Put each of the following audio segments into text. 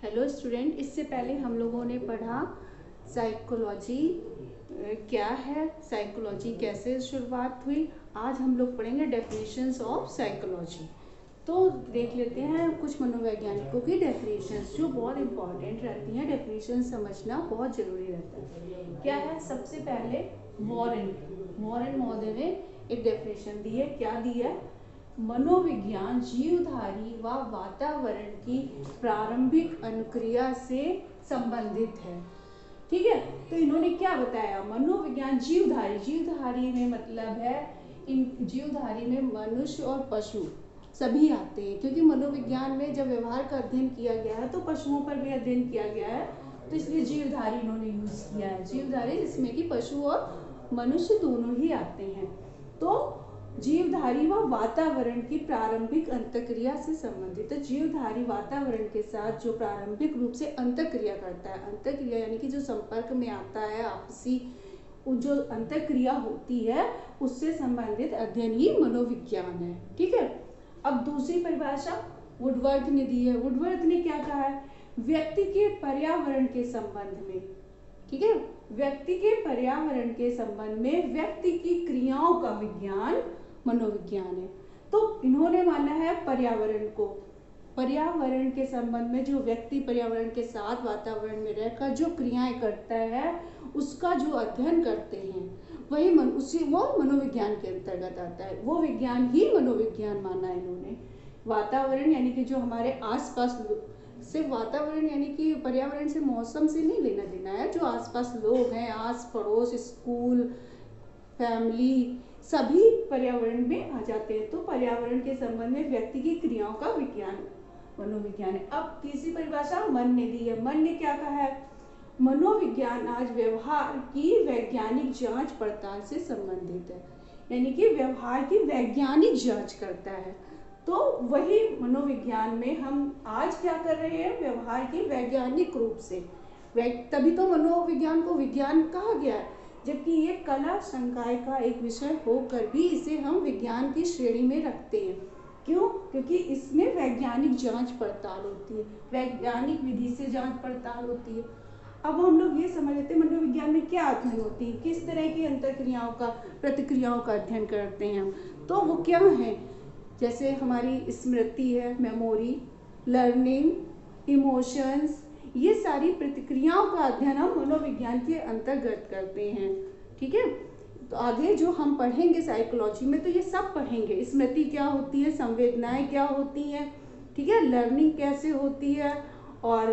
Hello student, इससे पहले हम लोगों ने पढ़ा साइकोलॉजी क्या है, साइकोलॉजी कैसे शुरुआत हुई। आज हम लोग पढ़ेंगे डेफिनेशंस ऑफ साइकोलॉजी। तो देख लेते हैं कुछ मनोवैज्ञानिकों की डेफिनेशंस जो बहुत इंपॉर्टेंट रहती हैं। डेफिनेशन समझना बहुत जरूरी रहता है। क्या है, सबसे पहले वॉरेन महोदय ने एक डेफिनेशन दी है। क्या दी है? मनोविज्ञान जीवधारी व वातावरण की प्रारंभिक अनुक्रिया से संबंधित है। ठीक है, तो इन्होंने क्या बताया? मनोविज्ञान जीवधारी में मतलब है इन जीवधारी में मनुष्य और पशु सभी आते हैं, क्योंकि मनोविज्ञान में जब व्यवहार का अध्ययन किया गया है तो पशुओं पर भी अध्ययन किया गया है, तो इसलिए जीवधारी इन्होंने यूज किया है। जीवधारी जिसमें कि पशु और मनुष्य दोनों ही आते हैं। तो जीवधारी व वातावरण की प्रारंभिक अंतःक्रिया से संबंधित है। जीवधारी वातावरण के साथ जो प्रारंभिक रूप से अंतःक्रिया करता है, अंतःक्रिया यानी कि जो संपर्क में आता है, आपसी जो अंतःक्रिया होती है, उससे संबंधित अध्ययन ही मनोविज्ञान है। ठीक है, अब दूसरी परिभाषा वुडवर्थ ने दी है। वुडवर्थ ने क्या कहा है? व्यक्ति के पर्यावरण के संबंध में, ठीक है, व्यक्ति के पर्यावरण के संबंध में व्यक्ति की क्रियाओं का विज्ञान मनोविज्ञान है। तो इन्होंने माना है पर्यावरण को, पर्यावरण के संबंध में जो व्यक्ति पर्यावरण के साथ वातावरण में रहकर जो क्रियाएं करता है उसका जो अध्ययन करते हैं वही वो मनोविज्ञान के अंतर्गत आता है। वो विज्ञान ही मनोविज्ञान माना है इन्होंने। वातावरण यानी कि जो हमारे आसपास, सिर्फ वातावरण यानी कि पर्यावरण से मौसम से नहीं लेना देना है, जो आसपास लोग हैं, आस पड़ोस, स्कूल, फैमिली, सभी पर्यावरण में आ जाते हैं। तो पर्यावरण के संबंध में व्यक्ति की क्रियाओं का विज्ञान मनोविज्ञान है। अब तीसरी परिभाषा मन ने दी है। मन ने क्या कहा है? मनोविज्ञान आज व्यवहार की वैज्ञानिक जांच पड़ताल से संबंधित है, यानी कि व्यवहार की वैज्ञानिक जांच करता है। तो वही मनोविज्ञान में हम आज क्या कर रहे हैं? व्यवहार की वैज्ञानिक रूप से, तभी तो मनोविज्ञान को विज्ञान कहा गया है, जबकि ये कला संकाय का एक विषय होकर भी इसे हम विज्ञान की श्रेणी में रखते हैं। क्यों? क्योंकि इसमें वैज्ञानिक जांच पड़ताल होती है, वैज्ञानिक विधि से जांच पड़ताल होती है। अब हम लोग ये समझ लेते हैं मनोविज्ञान में क्या अध्ययन होती है, किस तरह की अंतःक्रियाओं का, प्रतिक्रियाओं का अध्ययन करते हैं हम। तो वो क्या है? जैसे हमारी स्मृति है, मेमोरी, लर्निंग, इमोशंस, ये सारी प्रतिक्रियाओं का अध्ययन हम मनोविज्ञान के अंतर्गत करते हैं। ठीक है, तो आगे जो हम पढ़ेंगे साइकोलॉजी में तो ये सब पढ़ेंगे। स्मृति क्या होती है, संवेदनाएं क्या होती हैं, ठीक है, लर्निंग कैसे होती है और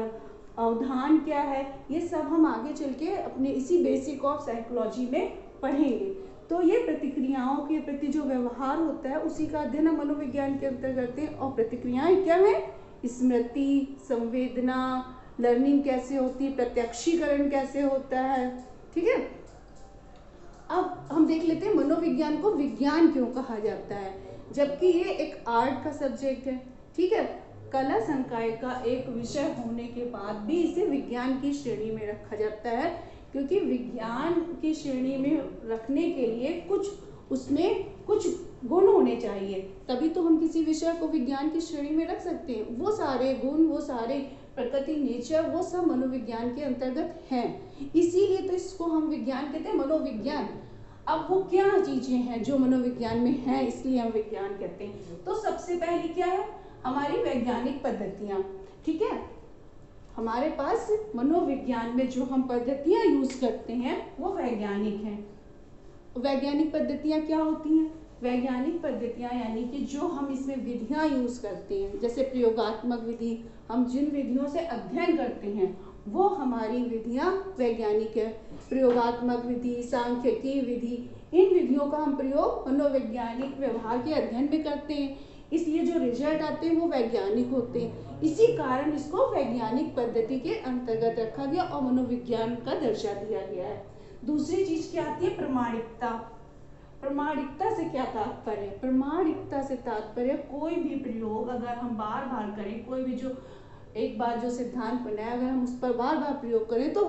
अवधान क्या है, ये सब हम आगे चल के अपने इसी बेसिक ऑफ साइकोलॉजी में पढ़ेंगे। तो ये प्रतिक्रियाओं के प्रति जो व्यवहार होता है उसी का अध्ययन हम मनोविज्ञान के अंतर्गत करते हैं। और प्रतिक्रियाएं क्या है? स्मृति, संवेदना, लर्निंग कैसे होती है, प्रत्यक्षीकरण कैसे होता है। ठीक है, अब हम देख लेते हैं मनोविज्ञान को विज्ञान क्यों कहा जाता है, जबकि ये एक आर्ट का सब्जेक्ट है। ठीक है, कला संकाय का एक विषय होने के बाद भी इसे विज्ञान की श्रेणी में रखा जाता है, क्योंकि विज्ञान की श्रेणी में रखने के लिए कुछ उसमें कुछ गुण होने चाहिए, तभी तो हम किसी विषय को विज्ञान की श्रेणी में रख सकते हैं। वो सारे गुण, वो सारे प्रकृति, नेचर, वो सब मनोविज्ञान के अंतर्गत हैं, इसीलिए तो इसको हम विज्ञान कहते हैं, मनोविज्ञान। अब वो क्या चीजें हैं जो मनोविज्ञान में हैं, इसलिए हम विज्ञान कहते हैं। तो सबसे पहली क्या है? हमारी वैज्ञानिक पद्धतियां। ठीक है, हमारे पास मनोविज्ञान में जो हम पद्धतियां यूज करते हैं वो वैज्ञानिक हैं। वैज्ञानिक पद्धतियां क्या होती हैं? वैज्ञानिक पद्धतियां यानी कि जो हम इसमें विधियां यूज करते हैं, जैसे प्रयोगात्मक विधि, हम जिन विधियों से अध्ययन करते हैं वो हमारी विधियां वैज्ञानिक है। प्रयोगात्मक विधि, सांख्यिकी विधि, इन विधियों का हम प्रयोग मनोवैज्ञानिक व्यवहार के अध्ययन में करते हैं, इसलिए जो रिजल्ट आते हैं वो वैज्ञानिक होते हैं। इसी कारण इसको वैज्ञानिक पद्धति के अंतर्गत रखा गया और मनोविज्ञान का दर्जा दिया गया है। दूसरी चीज क्या आती है? प्रमाणिकता। प्रमाणिकता से क्या तात्पर्य? प्रमाणिकता से तात्पर्य कोई भी प्रयोग अगर हम बार बार करें, कोई भी जो एक बार जो सिद्धांत बनाया अगर हम उस पर बार बार प्रयोग करें तो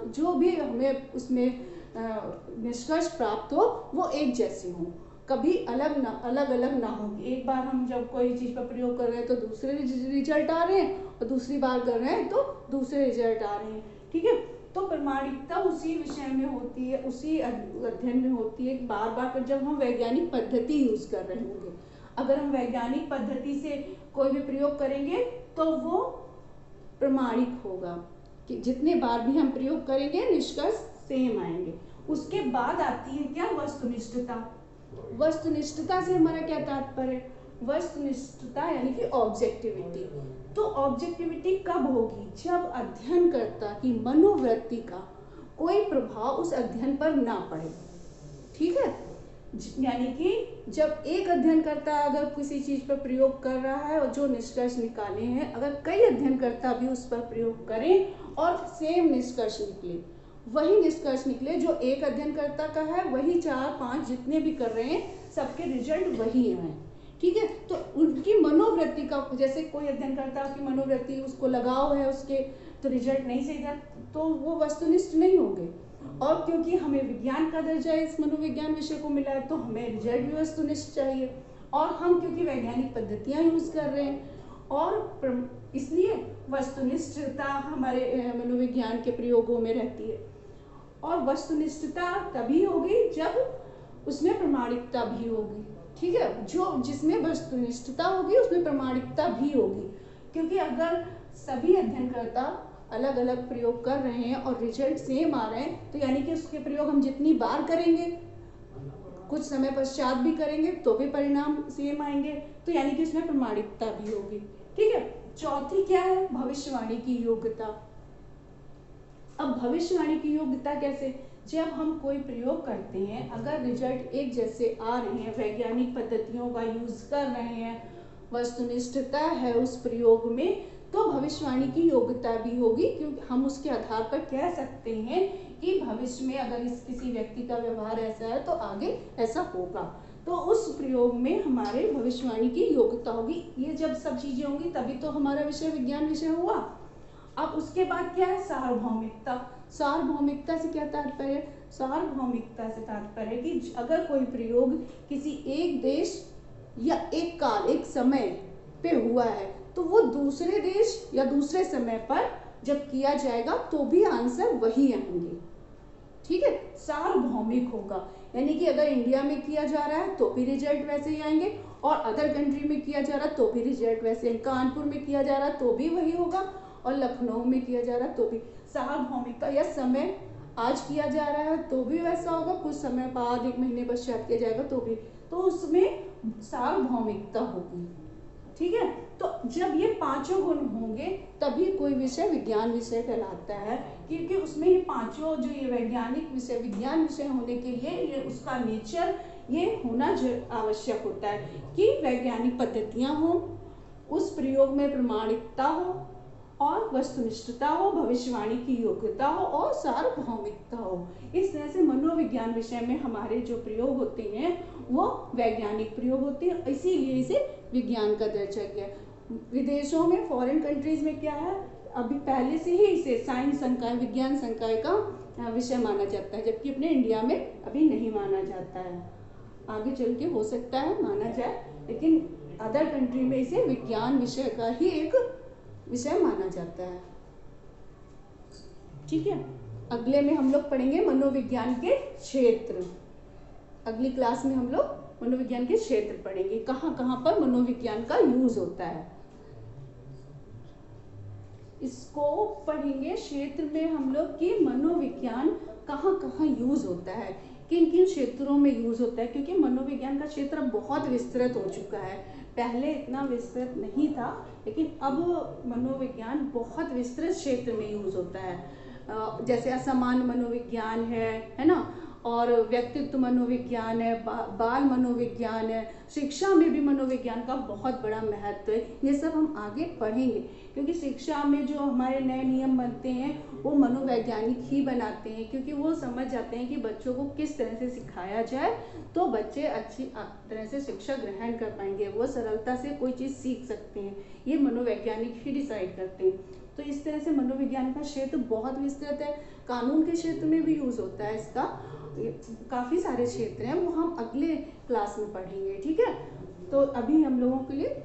जो भी हमें उसमें निष्कर्ष प्राप्त हो वो एक जैसे हो। कभी अलग अलग ना होगी। एक बार हम जब कोई चीज़ पर प्रयोग कर रहे हैं तो दूसरे रिजल्ट आ रहे हैं, और दूसरी बार कर रहे हैं तो दूसरे रिजल्ट आ रहे हैं। ठीक है, तो प्रमाणिकता उसी विषय में होती है, उसी अध्ययन में होती है बार बार कर जब हम वैज्ञानिक पद्धति यूज कर रहे होंगे। अगर हम वैज्ञानिक पद्धति से कोई भी प्रयोग करेंगे तो वो प्रमाणिक होगा कि जितने बार भी हम प्रयोग करेंगे निष्कर्ष सेम आएंगे। उसके बाद आती है क्या, वस्तुनिष्ठता। वस्तुनिष्ठता से हमारा क्या तात्पर्य है, वस्तुनिष्ठता यानी कि ऑब्जेक्टिविटी। तो ऑब्जेक्टिविटी कब होगी, जब अध्ययनकर्ता की मनोवृत्ति का कोई प्रभाव उस अध्ययन पर ना पड़े। ठीक है, यानी कि जब एक अध्ययनकर्ता अगर किसी चीज पर प्रयोग कर रहा है और जो निष्कर्ष निकाले हैं, अगर कई अध्ययनकर्ता भी उस पर प्रयोग करें और सेम निष्कर्ष निकले, वही निष्कर्ष निकले जो एक अध्ययनकर्ता का है, वही 4-5 जितने भी कर रहे हैं सबके रिजल्ट वही आए। ठीक है, तो उनकी मनोवृत्ति का, जैसे कोई अध्ययनकर्ता की मनोवृत्ति उसको लगाव है उसके, तो रिजल्ट नहीं सही था तो वो वस्तुनिष्ठ नहीं होंगे। और क्योंकि हमें विज्ञान का दर्जा इस मनोविज्ञान विषय को मिला है तो हमें रिजल्ट भी वस्तुनिष्ठ चाहिए, और हम क्योंकि वैज्ञानिक पद्धतियां यूज कर रहे हैं और इसलिए वस्तुनिष्ठता हमारे मनोविज्ञान के प्रयोगों में रहती है। और वस्तुनिष्ठता तभी होगी जब उसमें प्रमाणिकता भी होगी। ठीक है, जो जिसमें वस्तुनिष्ठता होगी उसमें प्रमाणिकता भी होगी, क्योंकि अगर सभी अध्ययनकर्ता अलग अलग प्रयोग कर रहे हैं और रिजल्ट सेम आ रहे हैं तो यानी कि उसके प्रयोग हम जितनी बार करेंगे, कुछ समय पश्चात भी करेंगे तो भी परिणाम सेम आएंगे, तो यानी कि उसमें प्रमाणिकता भी होगी। ठीक है, चौथी क्या है, भविष्यवाणी की योग्यता। अब भविष्यवाणी की योग्यता कैसे, जब हम कोई प्रयोग करते हैं अगर रिजल्ट एक जैसे आ रहे हैं, वैज्ञानिक पद्धतियों का यूज कर रहे हैं, वस्तुनिष्ठता है उस प्रयोग में, तो भविष्यवाणी की योग्यता भी होगी, क्योंकि हम उसके आधार पर कह सकते हैं कि भविष्य में अगर इस किसी व्यक्ति का व्यवहार ऐसा है तो आगे ऐसा होगा, तो उस प्रयोग में हमारे भविष्यवाणी की योग्यता होगी। ये जब सब चीजें होंगी तभी तो हमारा विषय विज्ञान विषय हुआ। अब उसके बाद क्या है, सार्वभौमिकता। सार्वभौमिकता से क्या तात्पर्य है, सार्वभौमिकता से तात्पर्य है कि अगर कोई प्रयोग किसी एक देश या एक काल एक समय पे हुआ है तो वो दूसरे देश या दूसरे समय पर जब किया जाएगा तो भी आंसर वही आएंगे। ठीक है, सार्वभौमिक होगा, यानी कि अगर इंडिया में किया जा रहा है तो भी रिजल्ट वैसे ही आएंगे, और अदर कंट्री में किया जा रहा है तो भी रिजल्ट वैसे ही, कानपुर में किया जा रहा है तो भी वही होगा, और लखनऊ में किया जा रहा है तो भी। सार्वभौमिकता या समय आज किया जा रहा है तो भी वैसा होगा, कुछ समय बाद 1 महीने पश्चात किया जाएगा तो भी, तो उसमें सार्वभौमिकता होगी। ठीक है, तो जब ये पांचों गुण होंगे तभी कोई विषय विज्ञान विषय कहलाता है, क्योंकि उसमें ये पांचों जो ये वैज्ञानिक विषय विज्ञान विषय होने के लिए ये उसका नेचर ये होना आवश्यक होता है कि वैज्ञानिक पद्धतियां हो, उस प्रयोग में प्रमाणिकता हो और वस्तुनिष्ठता हो, भविष्यवाणी की योग्यता हो और सार्वभौमिकता हो। इस तरह से मनोविज्ञान विषय में हमारे जो प्रयोग होते हैं वो वैज्ञानिक प्रयोग होते हैं, इसीलिए इसे विज्ञान का दर्जा दिया। विदेशों में फॉरेन कंट्रीज में क्या है, अभी पहले से ही इसे साइंस संकाय विज्ञान संकाय का विषय माना जाता है, जबकि अपने इंडिया में अभी नहीं माना जाता है। आगे चल के हो सकता है माना जाए, लेकिन अदर कंट्री में इसे विज्ञान विषय का ही एक विषय माना जाता है। ठीक है, अगले में हम लोग पढ़ेंगे मनोविज्ञान के क्षेत्र। अगली क्लास में हम लोग मनोविज्ञान के क्षेत्र पढ़ेंगे, कहाँ कहाँ पर मनोविज्ञान का यूज होता है। इसको पढ़ेंगे क्षेत्र में हम लोग कि मनोविज्ञान कहाँ कहाँ यूज होता है, किन किन क्षेत्रों में यूज होता है, क्योंकि मनोविज्ञान का क्षेत्र बहुत विस्तृत हो चुका है। पहले इतना विस्तृत नहीं था, लेकिन अब मनोविज्ञान बहुत विस्तृत क्षेत्र में यूज होता है। जैसे असामान्य मनोविज्ञान है ना, और व्यक्तित्व मनोविज्ञान है, बाल मनोविज्ञान है, शिक्षा में भी मनोविज्ञान का बहुत बड़ा महत्व है। ये सब हम आगे पढ़ेंगे, क्योंकि शिक्षा में जो हमारे नए नियम बनते हैं वो मनोवैज्ञानिक ही बनाते हैं, क्योंकि वो समझ जाते हैं कि बच्चों को किस तरह से सिखाया जाए तो बच्चे अच्छी तरह से शिक्षा ग्रहण कर पाएंगे, वो सरलता से कोई चीज़ सीख सकते हैं। ये मनोवैज्ञानिक ही डिसाइड करते हैं। तो इस तरह से मनोविज्ञान का क्षेत्र बहुत विस्तृत है। कानून के क्षेत्र में भी यूज होता है इसका, काफी सारे क्षेत्र हैं, वो हम अगले क्लास में पढ़ेंगे, ठीक है। तो अभी हम लोगों के लिए